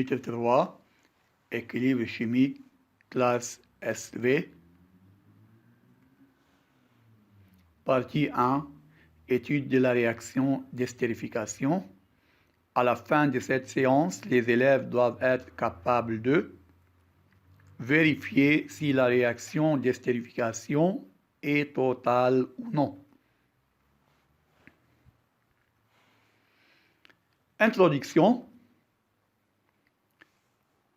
Chapitre 3, Équilibre chimique, classe SV. Partie 1, Étude de la réaction d'estérification. À la fin de cette séance, les élèves doivent être capables de vérifier si la réaction d'estérification est totale ou non. Introduction.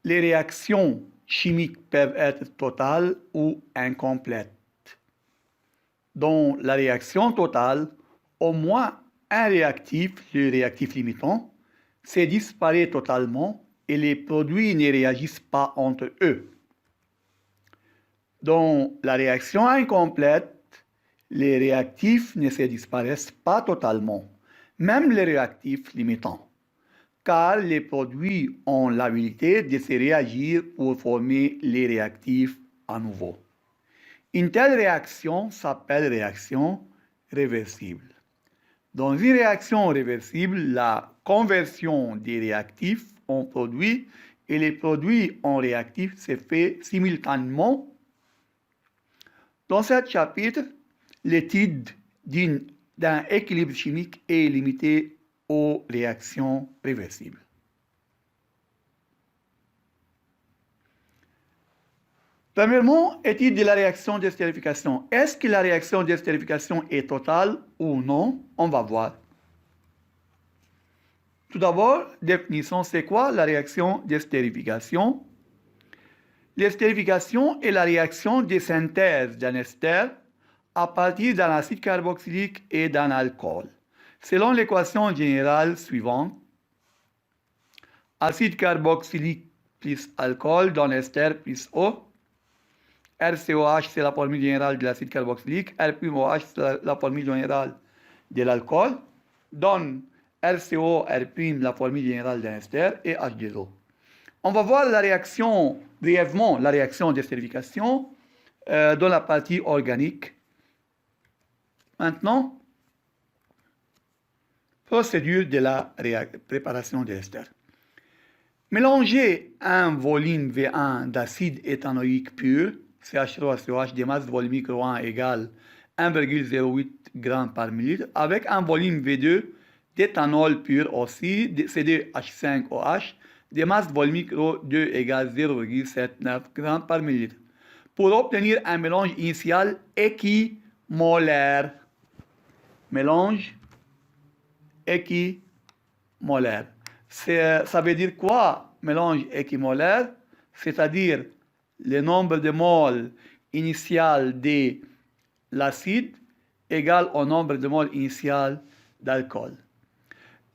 Les réactions chimiques peuvent être totales ou incomplètes. Dans la réaction totale, au moins un réactif, le réactif limitant, se disparaît totalement et les produits ne réagissent pas entre eux. Dans la réaction incomplète, les réactifs ne se disparaissent pas totalement, même les réactifs limitants, car les produits ont l'habilité de se réagir pour former les réactifs à nouveau. Une telle réaction s'appelle réaction réversible. Dans une réaction réversible, la conversion des réactifs en produits et les produits en réactifs se fait simultanément. Dans ce chapitre, l'étude d'un équilibre chimique est limitée aux réactions réversibles. Premièrement, étude de la réaction d'estérification. Est-ce que la réaction d'estérification est totale ou non? On va voir. Tout d'abord, définition, c'est quoi la réaction d'estérification? L'estérification est la réaction de synthèse d'un ester à partir d'un acide carboxylique et d'un alcool. Selon l'équation générale suivante, acide carboxylique plus alcool donne ester plus eau. RCOH, c'est la formule générale de l'acide carboxylique. R'OH, c'est la formule générale de l'alcool. Donne RCO, R', la formule générale d'un ester, et H2O. On va voir la réaction, brièvement, la réaction d'estérification dans la partie organique. Maintenant, procédure de la préparation de l'ester. Mélangez un volume V1 d'acide éthanoïque pur, CH3COH, de masse volumique ρ1 égale 1,08 g par millilitre, avec un volume V2 d'éthanol pur aussi, C2H5OH, de masse volumique ρ2 égale 0,79 g par millilitre, pour obtenir un mélange initial équimolaire. Mélange équimolaire. Ça veut dire quoi, mélange équimolaire? C'est-à-dire le nombre de moles initial de l'acide égale au nombre de moles initial d'alcool.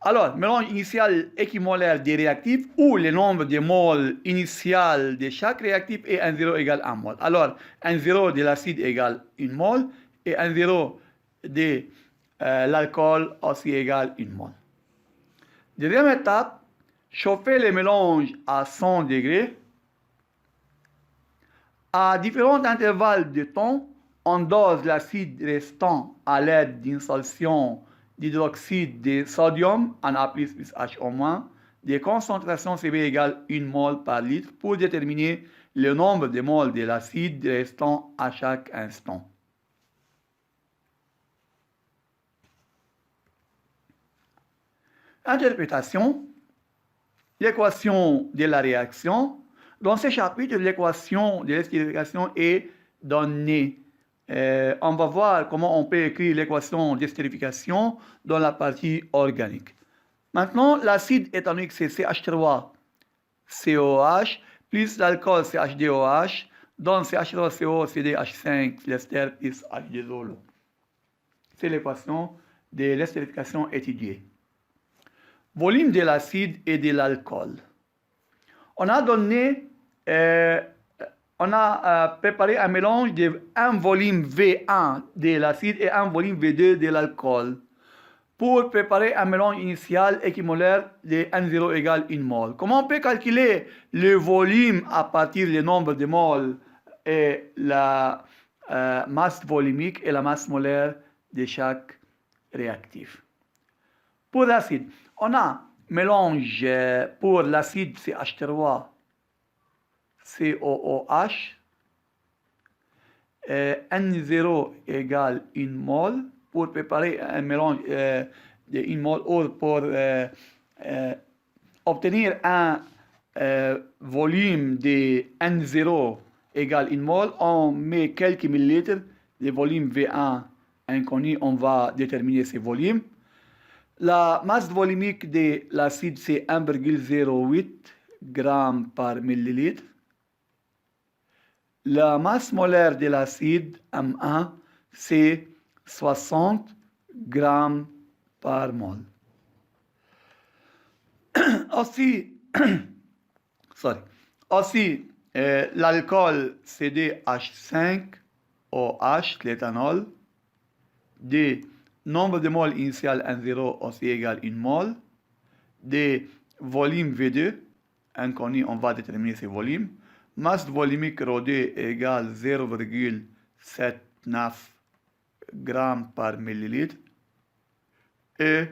Alors, mélange initial équimolaire des réactifs où le nombre de moles initial de chaque réactif est 1,0 égale 1 mol. Alors, 1,0 de l'acide égale 1 mol et 1,0 de l'alcool aussi égale 1 mol. Deuxième étape, chauffer le mélange à 100 degrés. À différents intervalles de temps, on dose l'acide restant à l'aide d'une solution d'hydroxyde de sodium en A++ HO- de concentration Cb égale 1 mol par litre pour déterminer le nombre de moles de l'acide restant à chaque instant. Interprétation. L'équation de la réaction. Dans ce chapitre, l'équation de l'estérification est donnée. On va voir comment on peut écrire l'équation d'estérification dans la partie organique. Maintenant, l'acide éthanoïque, c'est CH3COH, plus l'alcool, c'est H2OH, donc CH3CO, CDH5, l'ester plus H2O. C'est l'équation de l'estérification étudiée. Volume de l'acide et de l'alcool. On a préparé un mélange de un volume V1 de l'acide et un volume V2 de l'alcool pour préparer un mélange initial équimolaire de 1,0 égale 1 mol. Comment on peut calculer le volume à partir du nombre de moles et la masse volumique et la masse molaire de chaque réactif? Pour l'acide, on a mélange pour l'acide CH3 COOH, N0 égale 1 mol. Pour préparer un mélange de 1 mol ou pour obtenir un volume de N0 égale 1 mol, on met quelques millilitres de volume V1 inconnu, on va déterminer ce volume. La masse volumique de l'acide, c'est 1,08 g par millilitre. La masse molaire de l'acide, M1, c'est 60 g par mol. Aussi, l'alcool CDH5OH, l'éthanol, de nombre de moles initial N0 aussi égale 1 mol, de volume V2, inconnu, on va déterminer ce volume, masse volumique ρ2 égale 0,79 g par millilitre, et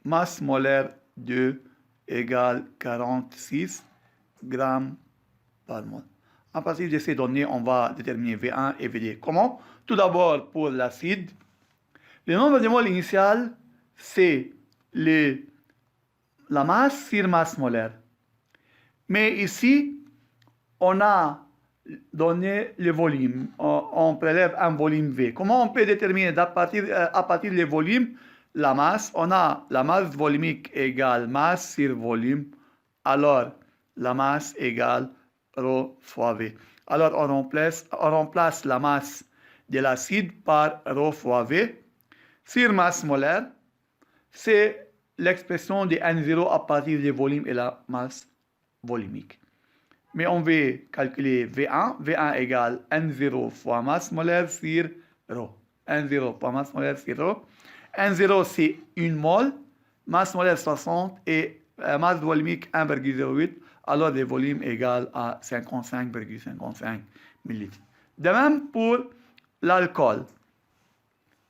masse molaire 2 égale 46 g par mol. À partir de ces données, on va déterminer V1 et V2. Comment? Tout d'abord, pour l'acide, le nombre de moles initial, c'est la masse sur masse molaire. Mais ici, on a donné le volume. On prélève un volume V. Comment on peut déterminer à partir du volume la masse? On a la masse volumique égale masse sur volume. Alors, la masse égale ρ fois V. Alors, on remplace la masse de l'acide par ρ fois V. Sur masse molaire, c'est l'expression de N0 à partir du volume et la masse volumique. Mais on veut calculer V1. V1 égale N0 fois masse molaire sur ρ. N0 fois masse molaire sur ρ. N0, c'est 1 mol, masse molaire 60 et masse volumique 1,08. Alors, le volume égal à 55,55 ml. De même pour l'alcool.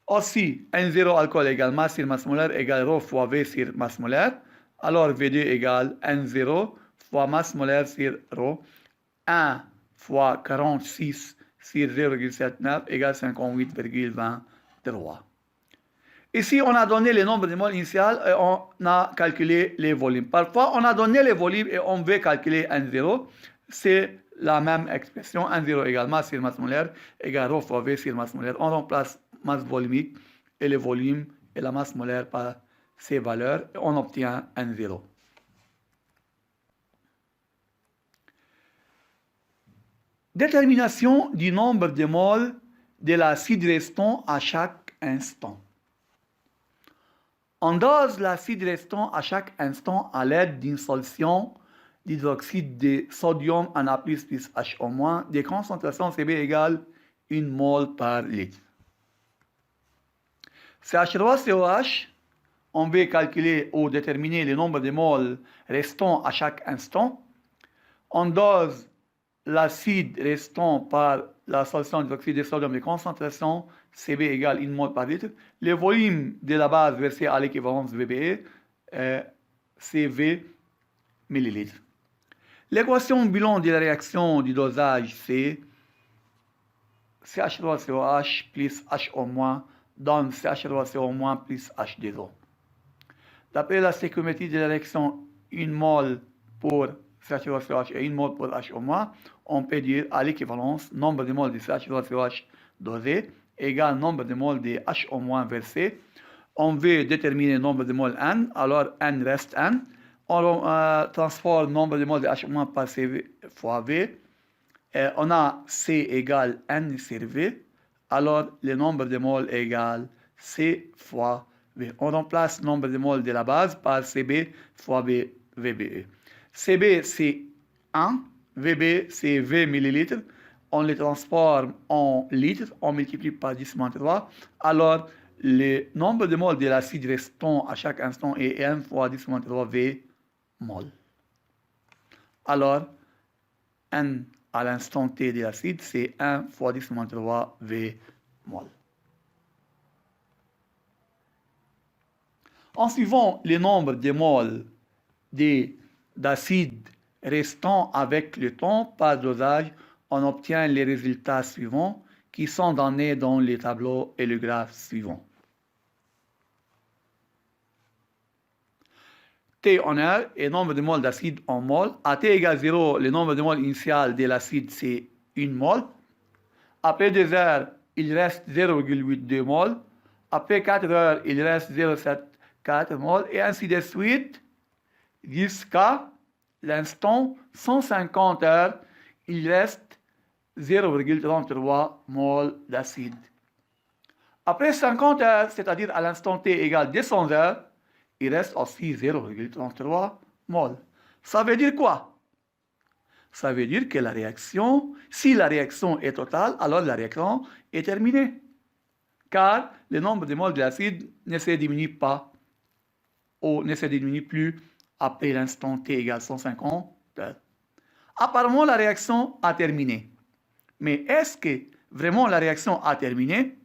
Aussi, N0 alcool égale masse sur masse molaire égale ρ fois V sur masse molaire. Alors, V2 égale N0 fois masse molaire sur ρ. 1 fois 46 sur 0,79 égale 58,23. Ici, on a donné le nombre de moles initial et on a calculé les volumes. Parfois, on a donné les volumes et on veut calculer N0. C'est la même expression. N0 égale masse sur masse molaire égale ρ fois V sur masse molaire. On remplace masse volumique et le volume et la masse molaire par ces valeurs et on obtient N0. Détermination du nombre de moles de l'acide restant à chaque instant. On dose l'acide restant à chaque instant à l'aide d'une solution d'hydroxyde de sodium Na++ HO- de concentration Cb égale 1 mol par litre. CH3COH, on veut calculer ou déterminer le nombre de moles restants à chaque instant. On dose l'acide restant par la solution d'hydroxyde de sodium de concentration Cb égale 1 mol par litre. Le volume de la base versé à l'équivalence VBE, c'est V millilitres. L'équation bilan de la réaction du dosage, c'est CH3COH plus HO- donne CH3CO- plus H2O. D'après la stéquiométrie de la réaction 1 mol pour CH3COH et 1 mol pour HO-, on peut dire à l'équivalence nombre de moles de CH3COH dosé égale nombre de moles de HO- versé. On veut déterminer le nombre de moles N, alors N reste N. On transforme le nombre de moles de HO- par C fois V. On a C égale N sur V. Alors le nombre de moles égale C fois V. On remplace le nombre de moles de la base par Cb fois VBE. Cb c'est 1, VB c'est V millilitres. On les transforme en litres, on multiplie par 10-3. Alors le nombre de moles de l'acide restant à chaque instant est 1 fois 10-3 V mol. Alors N à l'instant T de l'acide, c'est 1 fois 10-3 V mol. En suivant le nombre de moles d'acide restant avec le temps par dosage, on obtient les résultats suivants qui sont donnés dans les tableaux et le graphe suivant. T en R est nombre de moles d'acide en mol. À T égale 0, le nombre de moles initial de l'acide, c'est 1 mol. Après 2 heures, il reste 0,82 mol. Après 4 heures, il reste 0,74 mol. Et ainsi de suite, jusqu'à l'instant 150 heures, il reste 0,33 mol d'acide. Après 50 heures, c'est-à-dire à l'instant T égale 200 heures, il reste aussi 0,33 mol. Ça veut dire quoi? Ça veut dire que la réaction, si la réaction est totale, alors la réaction est terminée. Car le nombre de moles de l'acide ne se diminue pas ou ne se diminue plus après l'instant T égale 150 heures. Apparemment, la réaction a terminé. Mais est-ce que vraiment la réaction a terminé?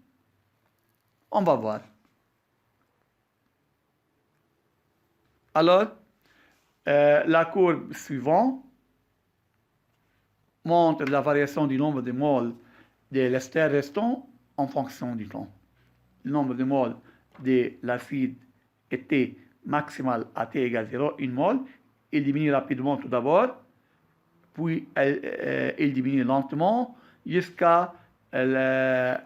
On va voir. Alors, la courbe suivante montre la variation du nombre de moles de l'ester restant en fonction du temps. Le nombre de moles de l'acide était maximal à T égale 0, 1 mol. Il diminue rapidement tout d'abord, puis il diminue lentement jusqu'à la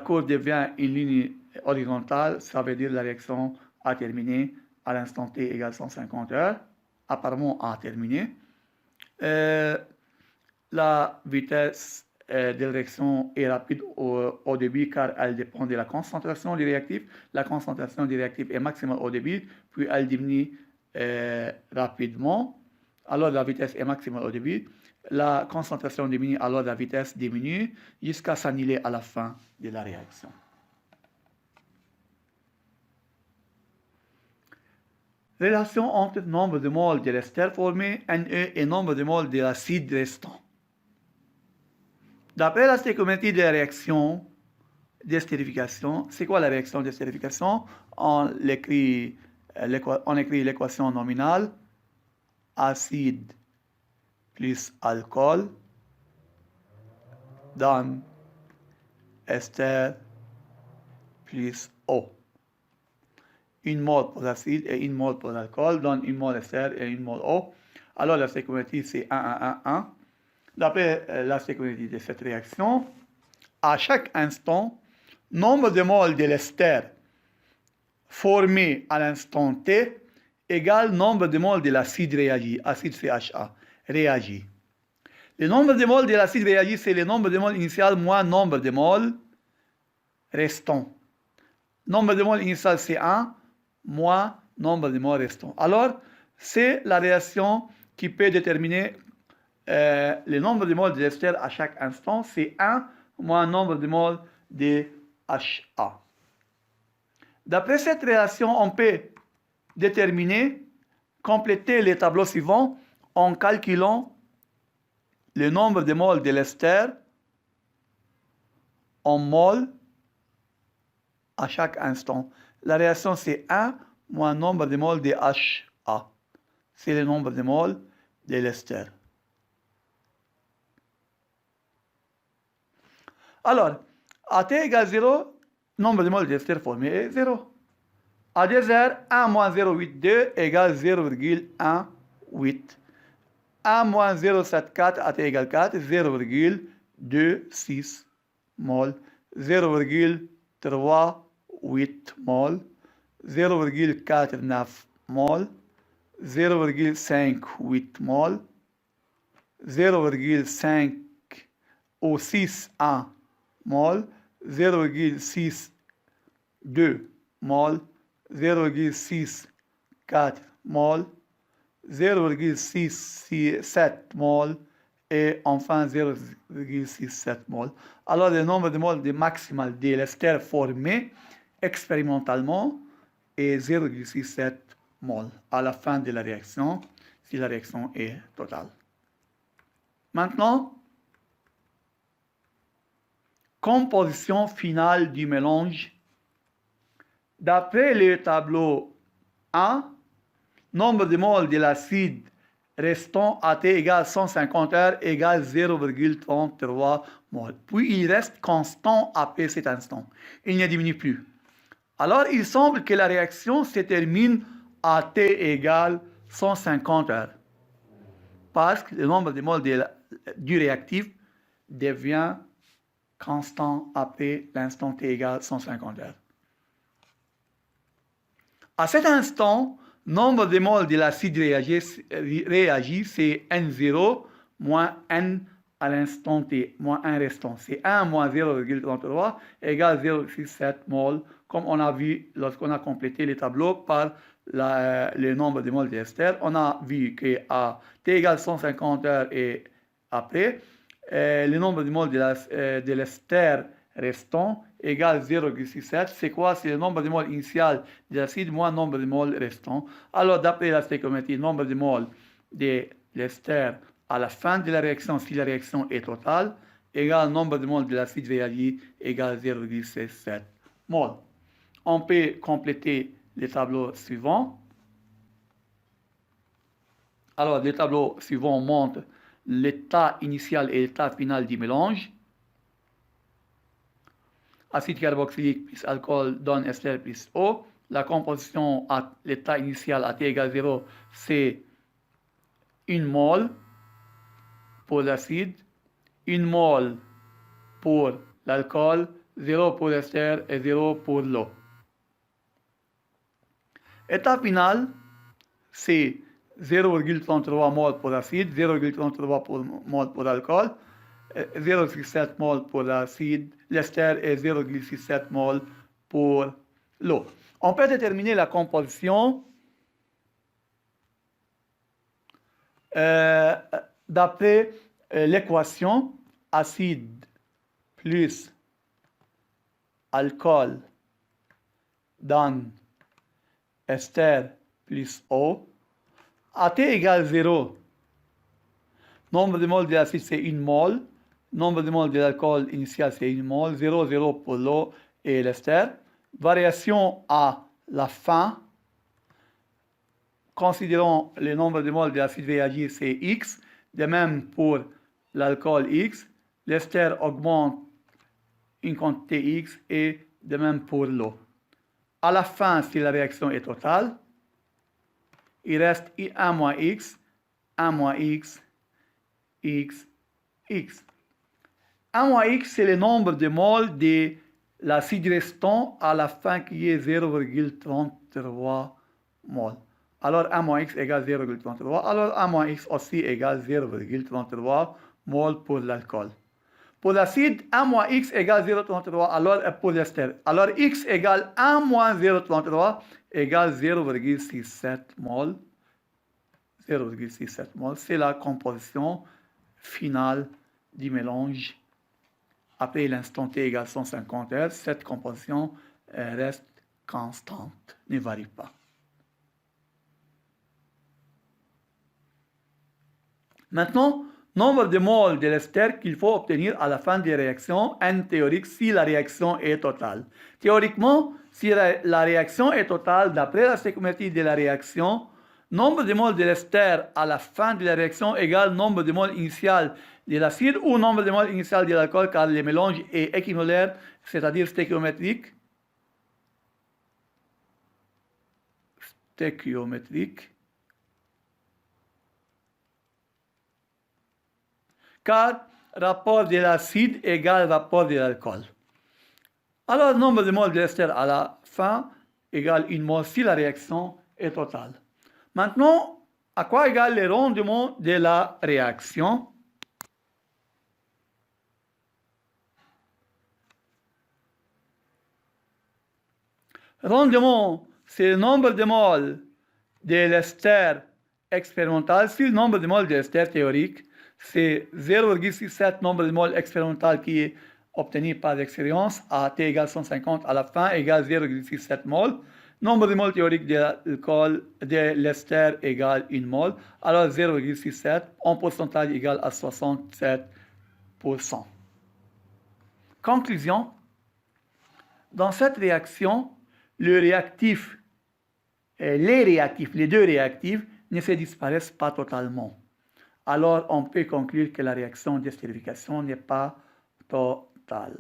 courbe devient une ligne horizontale, ça veut dire que la réaction a terminé à l'instant T égale 150 heures, apparemment a terminé. La vitesse de réaction est rapide au début car elle dépend de la concentration du réactif. La concentration du réactif est maximale au début, puis elle diminue rapidement. Alors la vitesse est maximale au début. La concentration diminue, alors la vitesse diminue jusqu'à s'annuler à la fin de la réaction. Relation entre nombre de moles de l'ester formé, Ne, et nombre de moles de l'acide restant. D'après la stéchiométrie de la réaction d'estérification, c'est quoi la réaction d'estérification? On écrit l'équation nominale, acide plus alcool donne ester plus eau. 1 mol pour l'acide et 1 mol pour l'alcool donne 1 mol ester et 1 mol eau. Alors la stéchiométrie c'est 1, 1, 1, 1. D'après la stéchiométrie de cette réaction, à chaque instant, nombre de moles de l'ester formé à l'instant T égale nombre de moles de l'acide réagi, acide CHA, réagi. Le nombre de moles de l'acide réagi, c'est le nombre de moles initial moins nombre de moles restants. Nombre de moles initial, c'est 1, moins nombre de moles restants. Alors, c'est la réaction qui peut déterminer le nombre de moles de l'ester à chaque instant, c'est 1 moins nombre de moles de HA. D'après cette relation, on peut compléter les tableaux suivants en calculant le nombre de moles de l'ester en moles à chaque instant. La réaction, c'est 1 moins nombre de moles de HA. C'est le nombre de moles de l'ester. Alors, à T égale 0, nombre de moles d'ester formé est 0. À 2 heures, 1 moins 0,82 égale 0,18. 1 moins 0,74 à T égale 4, 0,26 mol. 0,38 mol. 0,49 mol. 0,58 mol. 0,5 ou 6,1 mol, 0,62 mol, 0,64 mol, 0,67 mol et enfin 0,67 mol. Alors le nombre de moles maximal de l'ester formé expérimentalement est 0,67 mol à la fin de la réaction, si la réaction est totale. Maintenant, composition finale du mélange. D'après le tableau 1, nombre de moles de l'acide restant à T égale 150 R égale 0,33 moles. Puis il reste constant après cet instant. Il ne diminue plus. Alors il semble que la réaction se termine à T égale 150 R. Parce que le nombre de moles du réactif devient constant après l'instant T égale 150 R. À cet instant, nombre de moles de l'acide réagi, c'est N0 moins N à l'instant T, moins 1 restant. C'est 1 moins 0,33 égale 0,67 moles, comme on a vu lorsqu'on a complété les tableaux par le nombre de moles d'ester. On a vu qu'à T égale 150 heures et après, le nombre de moles de l'ester restant égale 0,67. C'est quoi? C'est le nombre de moles initial de l'acide moins le nombre de moles restant. Alors, d'après la stéquiométrie, le nombre de moles de l'ester à la fin de la réaction, si la réaction est totale, égale le nombre de moles de l'acide réagi égale 0,67 moles. On peut compléter les tableaux suivants. Alors, les tableaux suivants montrent l'état initial et l'état final du mélange. Acide carboxylique plus alcool donne ester plus eau. La composition à l'état initial à T égale 0, c'est 1 mol pour l'acide, 1 mol pour l'alcool, 0 pour l'ester et 0 pour l'eau. État final, c'est 0,33 mol pour l'acide, 0,33 mol pour l'alcool, 0,67 mol pour l'acide, l'ester et 0,67 mol pour l'eau. On peut déterminer la composition d'après l'équation acide plus alcool donne ester plus eau. À T égale 0, nombre de moles de l'acide c'est 1 mol, nombre de moles de l'alcool initial c'est 1 mol, 0, 0 pour l'eau et l'ester. Variation à la fin, considérons le nombre de moles de l'acide réagi c'est X, de même pour l'alcool X, l'ester augmente une quantité X et de même pour l'eau. À la fin, si la réaction est totale, il reste 1 moins X, 1 moins X, X, X. 1 moins X, c'est le nombre de moles de l'acide restant à la fin qui est 0,33 moles. Alors 1 moins X égale 0,33. Alors 1 moins X aussi égale 0,33 moles pour l'alcool. Pour l'acide, 1 moins X égale 0,33. Alors pour l'ester. Alors X égale 1 moins 0,33 égale 0,67 moles. 0,67 moles. C'est la composition finale du mélange. Après l'instant T égale 150 R, cette composition reste constante, ne varie pas. Maintenant, nombre de moles de l'ester qu'il faut obtenir à la fin des réactions N théorique si la réaction est totale. Théoriquement, si la réaction est totale, d'après la stéquiométrie de la réaction, nombre de moles de l'ester à la fin de la réaction égale nombre de moles initial de l'acide ou nombre de moles initial de l'alcool, car le mélange est équimolaire, c'est-à-dire stéquiométrique. Car rapport de l'acide égale rapport de l'alcool. Alors, nombre de moles de l'ester à la fin égale 1 mol si la réaction est totale. Maintenant, à quoi égale le rendement de la réaction? Rendement, c'est le nombre de moles de l'ester expérimental sur le nombre de moles de l'ester théorique. C'est 0,67 nombre de moles expérimental qui est obtenu par l'expérience à T égale 150 à la fin égale 0,67 moles. Nombre de moles théorique de l'alcool de l'ester égale 1 mol. Alors 0,67 en pourcentage égale à 67%. Conclusion. Dans cette réaction, le réactif les deux réactifs ne se disparaissent pas totalement. Alors, on peut conclure que la réaction d'estérification n'est pas totale.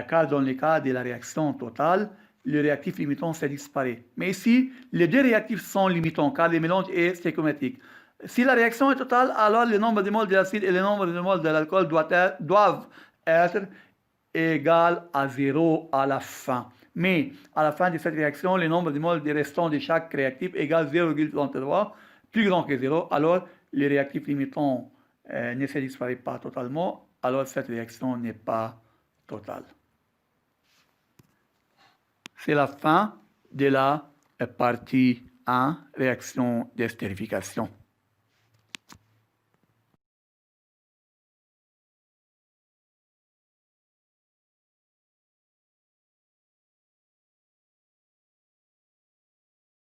Car dans le cas de la réaction totale, le réactif limitant se disparaît. Mais ici, les deux réactifs sont limitants car le mélange est stéchiométrique. Si la réaction est totale, alors le nombre de moles de l'acide et le nombre de moles de l'alcool doivent être égaux à 0 à la fin. Mais à la fin de cette réaction, le nombre de moles restants de chaque réactif égale 0,33, plus grand que 0. Alors, le réactif limitant ne se disparaît pas totalement. Alors, cette réaction n'est pas totale. C'est la fin de la partie 1, réaction d'estérification.